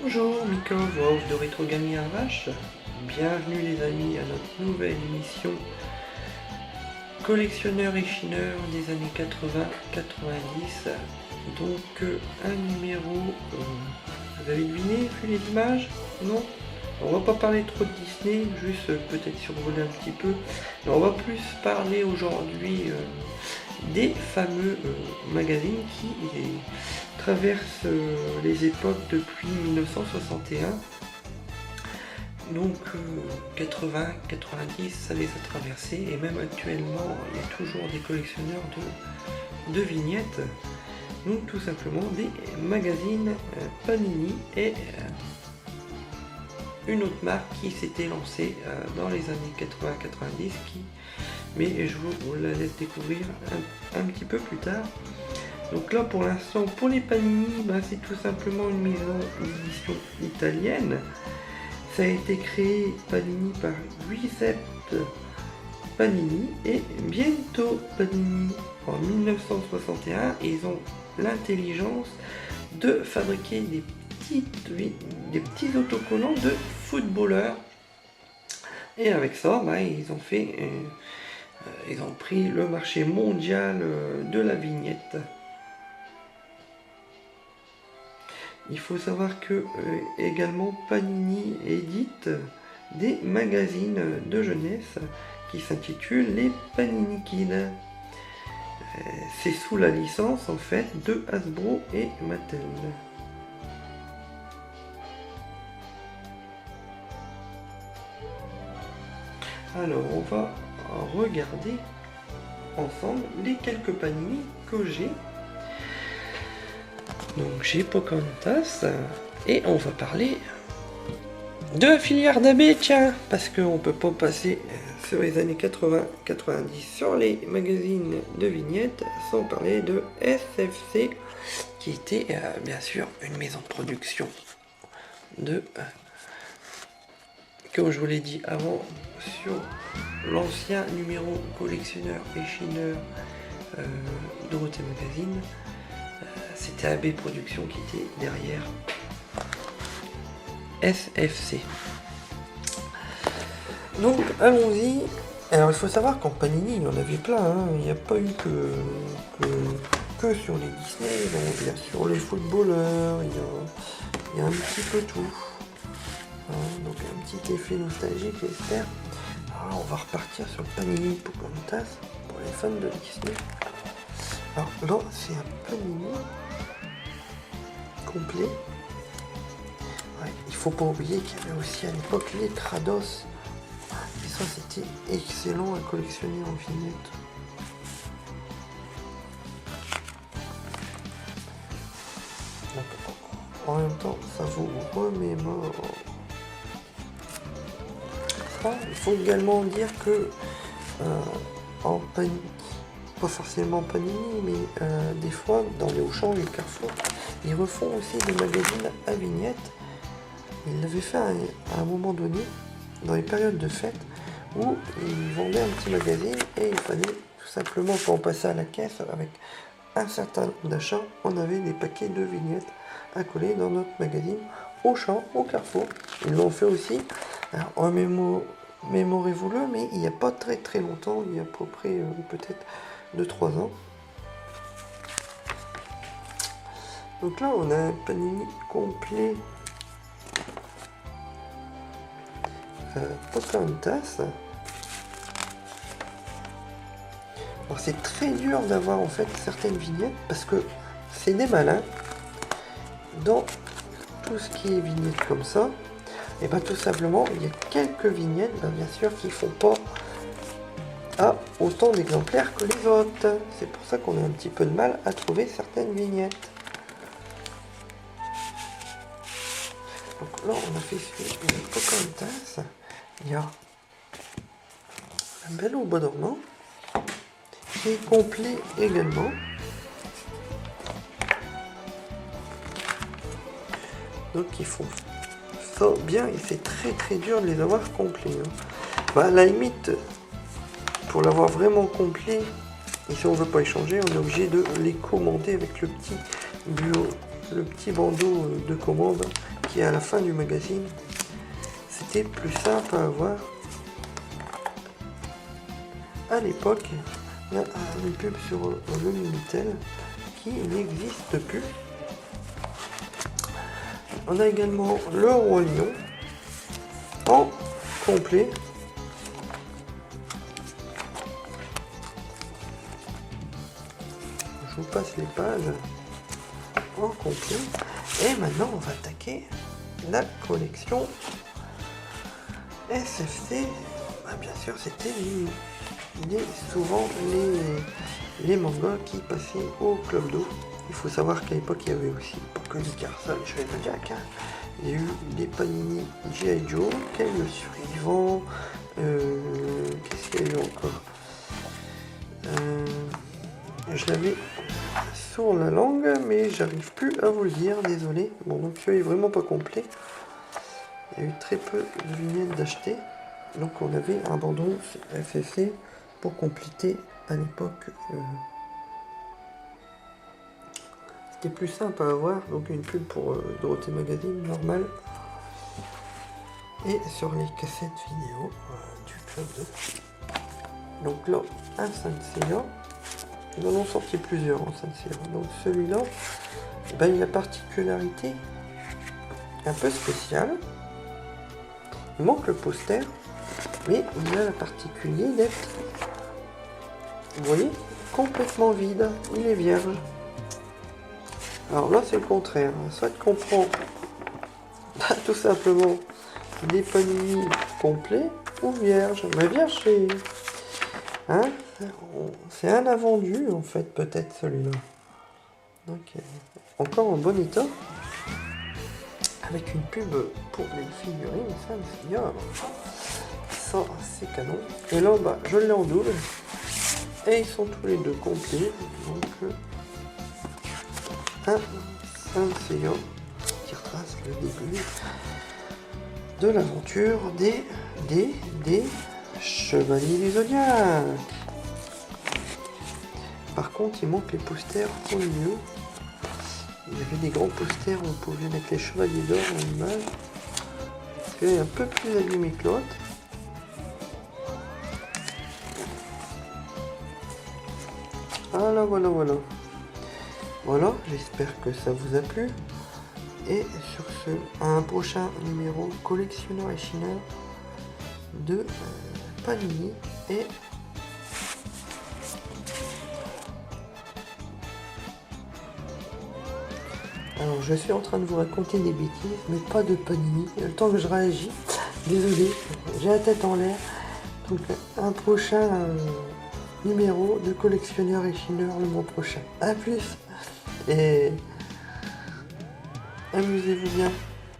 Bonjour Mikov de Retro Gaming RH, bienvenue les amis à notre nouvelle émission collectionneur et chineur des années 80-90. Donc un numéro, vous avez deviné vu les images? Non? On va pas parler trop de Disney, juste peut-être survoler un petit peu. Mais on va plus parler aujourd'hui des fameux magazines qui traversent les époques depuis 1961. Donc 80, 90, ça les a traversés, et même actuellement il y a toujours des collectionneurs de vignettes. Donc tout simplement des magazines Panini et une autre marque qui s'était lancée dans les années 80-90, mais je vous la laisse découvrir un petit peu plus tard. Donc là pour l'instant pour les Panini, c'est tout simplement une maison d'édition italienne. Ça a été créé Panini par Giuseppe Panini et Biento Panini en 1961, et ils ont l'intelligence de fabriquer des petits autocollants de footballeurs, et avec ça ils ont pris le marché mondial de la vignette. Il faut savoir que également Panini édite des magazines de jeunesse qui s'intitulent les Panini Kids. C'est sous la licence en fait de Hasbro et Mattel. Alors on va regarder ensemble les quelques Panini que j'ai. Donc j'ai Pocahontas, et on va parler de la filière d'AB, tiens, parce qu'on peut pas passer sur les années 80-90 sur les magazines de vignettes sans parler de SFC, qui était bien sûr une maison de production de, comme je vous l'ai dit avant, sur l'ancien numéro collectionneur et chineur Dorothée Magazine. C'était AB Productions qui était derrière SFC. Donc allons-y. Alors il faut savoir qu'en Panini il y en avait plein, hein. Il n'y a pas eu que sur les Disney. Donc, il y a sur les footballeurs, il y a un petit peu tout. Donc un petit effet nostalgique, j'espère. Alors on va repartir sur le Panini Pocahontas pour les fans de Disney. Alors là c'est un Panini complet. Ouais, il faut pas oublier qu'il y avait aussi à l'époque les Trados, et ça c'était excellent à collectionner en vignettes. Donc, en même temps ça vous remémore. Il faut également dire que en Panini, pas forcément Panini, mais des fois dans les Auchan et les Carrefour, ils refont aussi des magazines à vignettes. Ils l'avaient fait à un moment donné, dans les périodes de fête, où ils vendaient un petit magazine et il fallait tout simplement, quand on passait à la caisse avec un certain nombre d'achats, on avait des paquets de vignettes à coller dans notre magazine Auchan, au Carrefour. Ils l'ont fait aussi en mémorez-vous-le, mais il n'y a pas très longtemps, il y a à peu près peut-être 2-3 ans. Donc là on a un Panini complet Pocahontas. Alors c'est très dur d'avoir en fait certaines vignettes parce que c'est des malins. Dans tout ce qui est vignettes comme ça, et tout simplement il y a quelques vignettes bien sûr qui font pas à autant d'exemplaires que les autres. C'est pour ça qu'on a un petit peu de mal à trouver certaines vignettes. Donc là on a fait celui de Pocahontas. Il y a un bel au bois dormant qui est complet également. Donc ils font ça bien, et c'est très dur de les avoir complets. À la limite, pour l'avoir vraiment complet, et si on veut pas échanger, on est obligé de les commander avec le petit bandeau de commande qui est à la fin du magazine. C'était plus simple à avoir. À l'époque, il y a une pub sur le Minitel qui n'existe plus. On a également le Roi Lion en complet. Je vous passe les pages en complet. Et maintenant, on va attaquer la collection SFC. Ah, bien sûr, c'était souvent les mangas qui passaient au Club d'eau. Il faut savoir qu'à l'époque, il y avait aussi, pas que les Garçons, les Chevaliers Zodiac, il y a eu des Panini G.I. Joe, quel le survivant, qu'est-ce qu'il y a eu encore, je l'avais sur la langue, mais j'arrive plus à vous le dire, désolé. Bon, donc celui-là est vraiment pas complet. Il y a eu très peu de vignettes d'acheter. Donc on avait un abandon FFC pour compléter à l'époque. C'était plus simple à avoir, donc une pub pour Dorothée Magazine, normal. Et sur les cassettes vidéo du Club 2. Donc là, un Saint-Seiya. Ils en ont sorti plusieurs en Saint-Seiya. Donc celui-là, ben, il a la particularité un peu spéciale. Il manque le poster, mais il a la particularité d'être, vous voyez, complètement vide. Il est vierge. Alors là, c'est le contraire. Soit qu'on prend tout simplement des panini complets ou vierges. Mais vierge, c'est... Hein, c'est un invendu, en fait, peut-être, celui-là. Donc, encore en bon état. Avec une pub pour les figurines, ça, ça, c'est canon. Et là, bah, je l'ai en double. Et ils sont tous les deux complets. Donc, un Saint-Seiya qui retrace le début de l'aventure des Chevaliers du Zodiac. Par contre, il manque les posters au milieu. Il y avait des grands posters où on pouvait mettre les Chevaliers d'or en image. Celui-là est un peu plus abîmé que l'autre. Voilà, voilà, voilà. Voilà, j'espère que ça vous a plu. Et sur ce, à un prochain numéro collectionneur et chineur de Panini. Et alors je suis en train de vous raconter des bêtises, mais pas de Panini. Le temps que je réagis, désolé, j'ai la tête en l'air. Donc un prochain numéro de collectionneur et chineur le mois prochain. A plus et amusez-vous bien.